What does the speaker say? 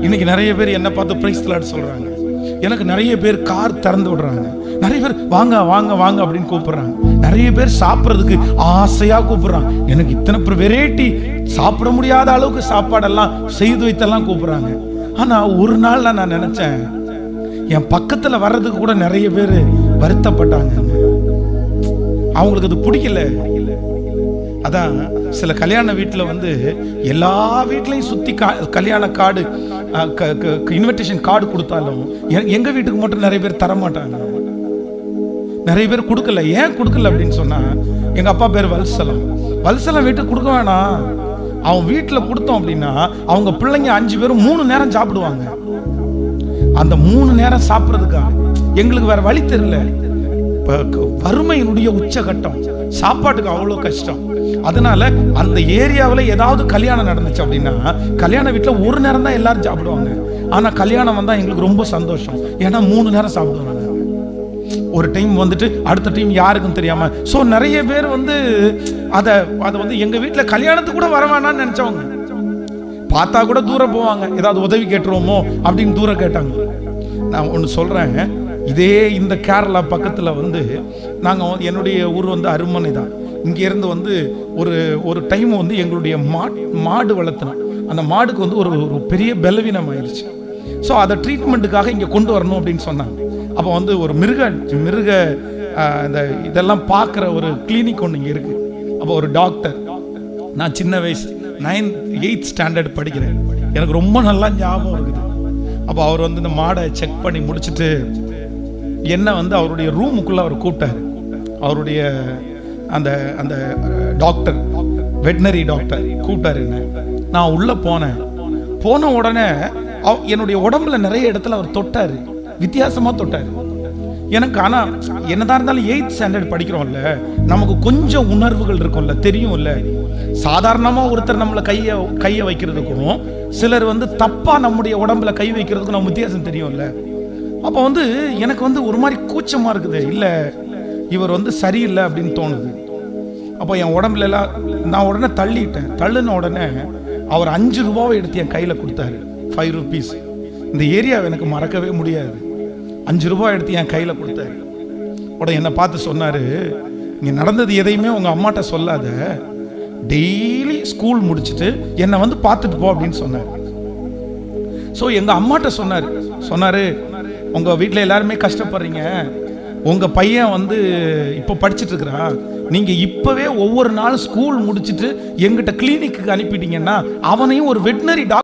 இன்னைக்கு நிறைய பேர் என்ன பார்த்து பிரைஸ் லார்ட் சொல்றாங்க. எனக்கு நிறைய பேர் கார் திறந்து விடுறாங்க. நிறைய பேர் வாங்க வாங்க வாங்க அப்படின்னு கூப்பிடுறாங்க. நிறைய பேர் சாப்பிட்றதுக்கு ஆசையா கூப்பிடுறாங்க. எனக்கு இத்தனை வெரைட்டி சாப்பிட முடியாத அளவுக்கு சாப்பாடெல்லாம் செய்து வைத்தெல்லாம் கூப்பிடுறாங்க. ஆனா ஒரு நாள் நான் நினைச்சேன், என் பக்கத்துல வர்றதுக்கு கூட நிறைய பேர் வருத்தப்பட்டாங்க. அவங்களுக்கு அது பிடிக்கல. அதான் சில கல்யாண வீட்டில் வந்து எல்லா வீட்லையும் சுற்றி கல்யாண கார்டு இன்விடேஷன் கார்டு கொடுத்தாலும் எங்கள் வீட்டுக்கு மட்டும் நிறைய பேர் தரமாட்டாங்க. நிறைய பேர் கொடுக்கல. ஏன் கொடுக்கல அப்படின்னு சொன்னால், எங்கள் அப்பா பேர் வல்சலம். வல்சலம் வீட்டுக்கு கொடுக்க வேணாம். அவன் வீட்டில் கொடுத்தோம் அப்படின்னா அவங்க பிள்ளைங்க 5 பேரும் 3 நேரம் சாப்பிடுவாங்க. அந்த 3 நேரம் சாப்பிட்றதுக்காக எங்களுக்கு வேற வழி தெரியல. வறுமையினுடைய உச்சகட்டம், சாப்பாட்டுக்கு அவ்வளோ கஷ்டம். அதனால அந்த ஏரியாவில் ஏதாவது கல்யாணம் நடந்துச்சு அப்படின்னா கல்யாண வீட்டில் 1 நேரம் தான் எல்லாரும் சாப்பிடுவாங்க. ஆனா கல்யாணம் வந்தா எங்களுக்கு ரொம்ப சந்தோஷம். ஏன்னா 3 நேரம் சாப்பிடுவாங்க. ஒரு டைம் வந்துட்டு அடுத்த டைம் யாருக்கும் தெரியாம. ஸோ நிறைய பேர் வந்து அதை வந்து எங்க வீட்டில் கல்யாணத்துக்கு கூட வர வேணாம்னு நினைச்சவங்க. பார்த்தா கூட தூரம் போவாங்க, ஏதாவது உதவி கேட்டுருவோமோ அப்படின்னு தூரம் கேட்டாங்க. நான் ஒன்று சொல்றேன், இதே இந்த கேரளா பக்கத்துல வந்து நாங்கள் என்னுடைய ஊர் வந்து அருமனை தான். இங்கேருந்து வந்து ஒரு டைம் வந்து எங்களுடைய மாடு வளர்த்தினோம். அந்த மாடுக்கு வந்து ஒரு பெரிய பலவீனம் ஆயிடுச்சு. ஸோ அதை ட்ரீட்மெண்ட்டுக்காக இங்கே கொண்டு வரணும் அப்படின்னு சொன்னாங்க. அப்போ வந்து ஒரு மிருக இந்த இதெல்லாம் பார்க்குற ஒரு கிளினிக் ஒன்று இங்கே இருக்குது. அப்போ ஒரு டாக்டர், நான் சின்ன வயசு 9th 8th ஸ்டாண்டர்ட் படிக்கிறேன், எனக்கு ரொம்ப நல்லா ஞாபகம் இருக்குது. அப்போ அவர் வந்து இந்த மாடை செக் பண்ணி முடிச்சுட்டு என்ன வந்து அவருடைய ரூமுக்குள்ளே அவர் கூப்பிட்டாரு. அவருடைய அந்த அந்த டாக்டர், வெட்னரி டாக்டர் கூப்பிட்டாரு. என்ன, நான் உள்ளே போன உடனே என்னுடைய உடம்புல நிறைய இடத்துல அவர் தொட்டாரு, வித்தியாசமாக தொட்டாரு எனக்கு. ஆனால் என்னதான் இருந்தாலும் 8th ஸ்டாண்டர்ட் படிக்கிறோம்ல, நமக்கு கொஞ்சம் உணர்வுகள் இருக்கும்ல, தெரியும்ல. சாதாரணமாக ஒருத்தர் நம்மளை கையை வைக்கிறதுக்கும் சிலர் வந்து தப்பாக நம்முடைய உடம்புல கை வைக்கிறதுக்கும் நம்ம வித்தியாசம் தெரியும்ல. அப்போ வந்து எனக்கு வந்து ஒரு மாதிரி கூச்சமாக இருக்குது, இல்லை இவர் வந்து சரியில்லை அப்படின்னு தோணுது. அப்போ என் உடம்புல எல்லாம் நான் உடனே தள்ளிட்டேன். தள்ளுன உடனே அவர் 5 ரூபாவை எடுத்து என் கையில் கொடுத்தாரு. 5 rupees. இந்த ஏரியாவை எனக்கு மறக்கவே முடியாது. 5 ரூபாய் எடுத்து என் கையில் கொடுத்தாரு. உடனே என்னை பார்த்து சொன்னார், இங்கே நடந்தது எதையுமே உங்கள் அம்மாட்ட சொல்லாத, டெய்லி ஸ்கூல் முடிச்சுட்டு என்னை வந்து பார்த்துட்டு போ அப்படின்னு சொன்னார். ஸோ எங்கள் அம்மாட்ட சொன்னார், உங்கள் வீட்டில் எல்லாருமே கஷ்டப்படுறீங்க, உங்கள் பையன் வந்து இப்போ படிச்சுட்டு இருக்கிறான், நீங்கள் இப்போவே ஒவ்வொரு நாளும் ஸ்கூல் முடிச்சுட்டு எங்கிட்ட கிளினிக்கு அனுப்பிட்டீங்கன்னா அவனையும் ஒரு வெட்னரி டாக்டர்